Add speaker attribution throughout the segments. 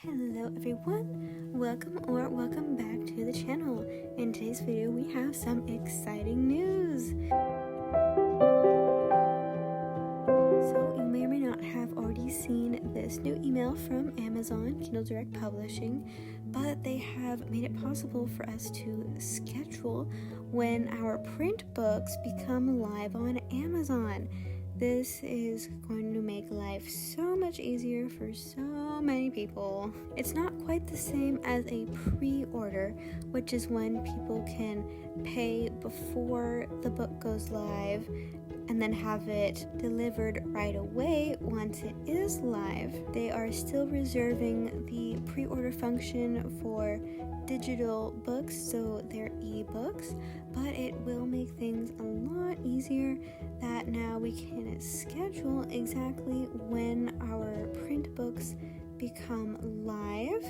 Speaker 1: Hello everyone, welcome back to the channel. In today's video we have some exciting news. So you may or may not have already seen this new email from Amazon Kindle Direct Publishing, but they have made it possible for us to schedule when our print books become live on Amazon. This is going to make life so much easier for so many people. It's not quite the same as a pre-order, which is when people can pay before the book goes live and then have it delivered right away once it is live. They are still reserving the pre-order function for digital books, so they're ebooks, but it will make things a lot easier that now we can schedule exactly when our print books become live,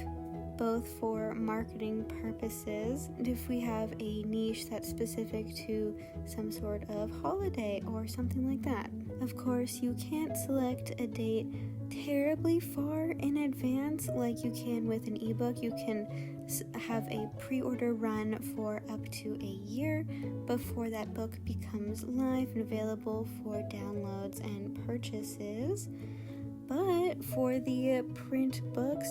Speaker 1: both for marketing purposes, and if we have a niche that's specific to some sort of holiday or something like that. Of course, you can't select a date terribly far in advance like you can with an ebook. You can have a pre-order run for up to a year before that book becomes live and available for downloads and purchases. But for the print books,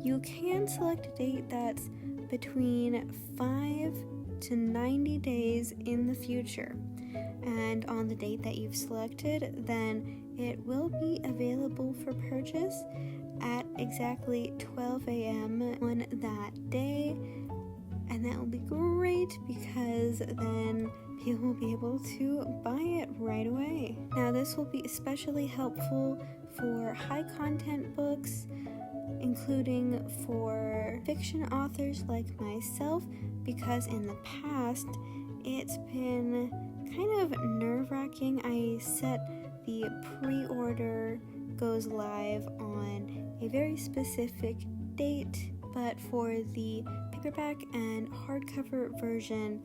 Speaker 1: you can select a date that's between 5 to 90 days in the future. And on the date that you've selected, then it will be available for purchase at exactly 12 a.m. on that day. And that will be great because then people will be able to buy it right away. Now, this will be especially helpful for high content books, including for fiction authors like myself, because in the past it's been kind of nerve-wracking. I set the pre-order goes live on a very specific date, but for the paperback and hardcover version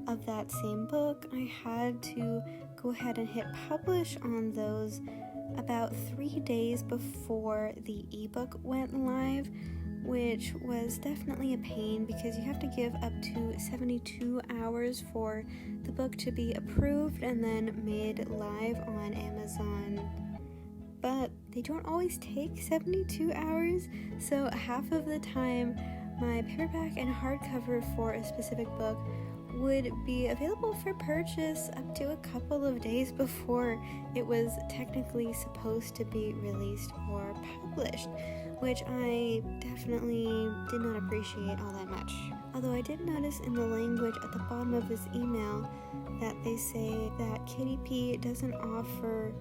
Speaker 1: of that same book, I had to go ahead and hit publish on those about 3 days before the ebook went live, which was definitely a pain because you have to give up to 72 hours for the book to be approved and then made live on Amazon. But they don't always take 72 hours, so half of the time my paperback and hardcover for a specific book would be available for purchase up to a couple of days before it was technically supposed to be released or published, which I definitely did not appreciate all that much. Although I did notice in the language at the bottom of this email that they say that KDP doesn't offer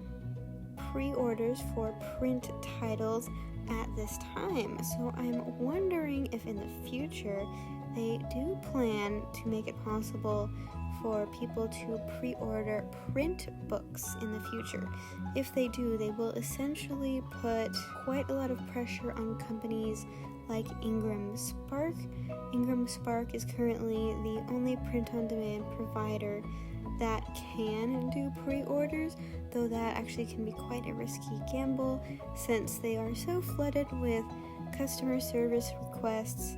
Speaker 1: pre-orders for print titles at this time, so I'm wondering if in the future they do plan to make it possible for people to pre-order print books in the future. If they do, they will essentially put quite a lot of pressure on companies like Ingram Spark. Ingram Spark is currently the only print-on-demand provider that can do pre-orders, though that actually can be quite a risky gamble since they are so flooded with customer service requests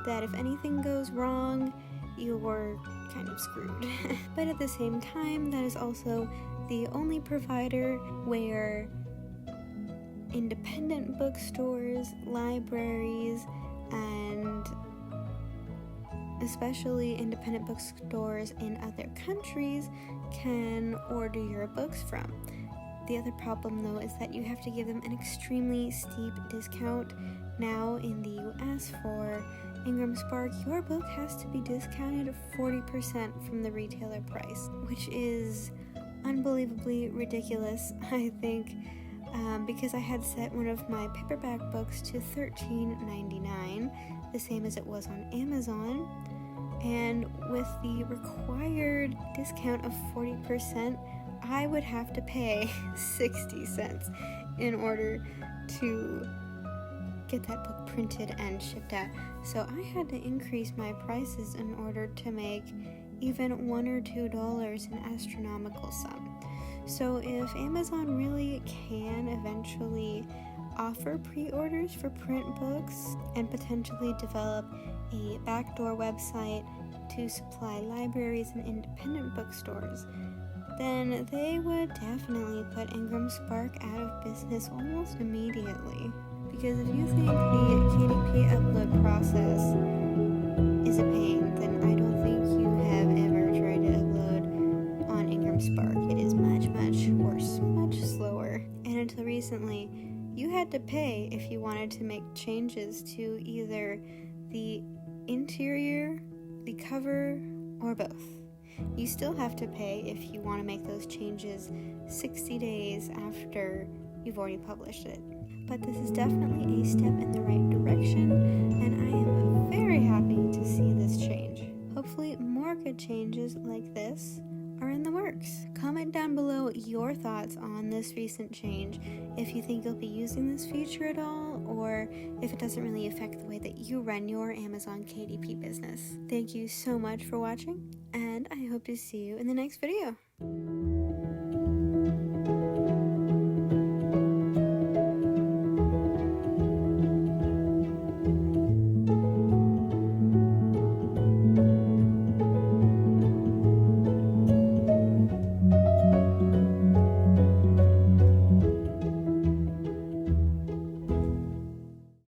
Speaker 1: that if anything goes wrong, you're kind of screwed. But at the same time, that is also the only provider where independent bookstores, libraries, and especially independent bookstores in other countries can order your books from. The other problem, though, is that you have to give them an extremely steep discount. Now in the US for Ingram Spark, your book has to be discounted 40% from the retailer price, which is unbelievably ridiculous, I think, because I had set one of my paperback books to $13.99, the same as it was on Amazon, and with the required discount of 40%, I would have to pay 60 cents in order to get that book printed and shipped out. So I had to increase my prices in order to make even $1 or $2 an astronomical sum. So if Amazon really can eventually offer pre-orders for print books and potentially develop a backdoor website to supply libraries and independent bookstores, then they would definitely put Ingram Spark out of business almost immediately. Because if you think the KDP upload process is a pain, then I don't think you have ever tried to upload on Ingram Spark. It is much, much worse, much slower. And until recently, you had to pay if you wanted to make changes to either the interior, the cover, or both. You still have to pay if you want to make those changes 60 days after you've already published it. But this is definitely a step in the right direction, and I am very happy to see this change. Hopefully more good changes like this are in the works. Comment down below your thoughts on this recent change, if you think you'll be using this feature at all, or if it doesn't really affect the way that you run your Amazon KDP business. Thank you so much for watching, and I hope to see you in the next video.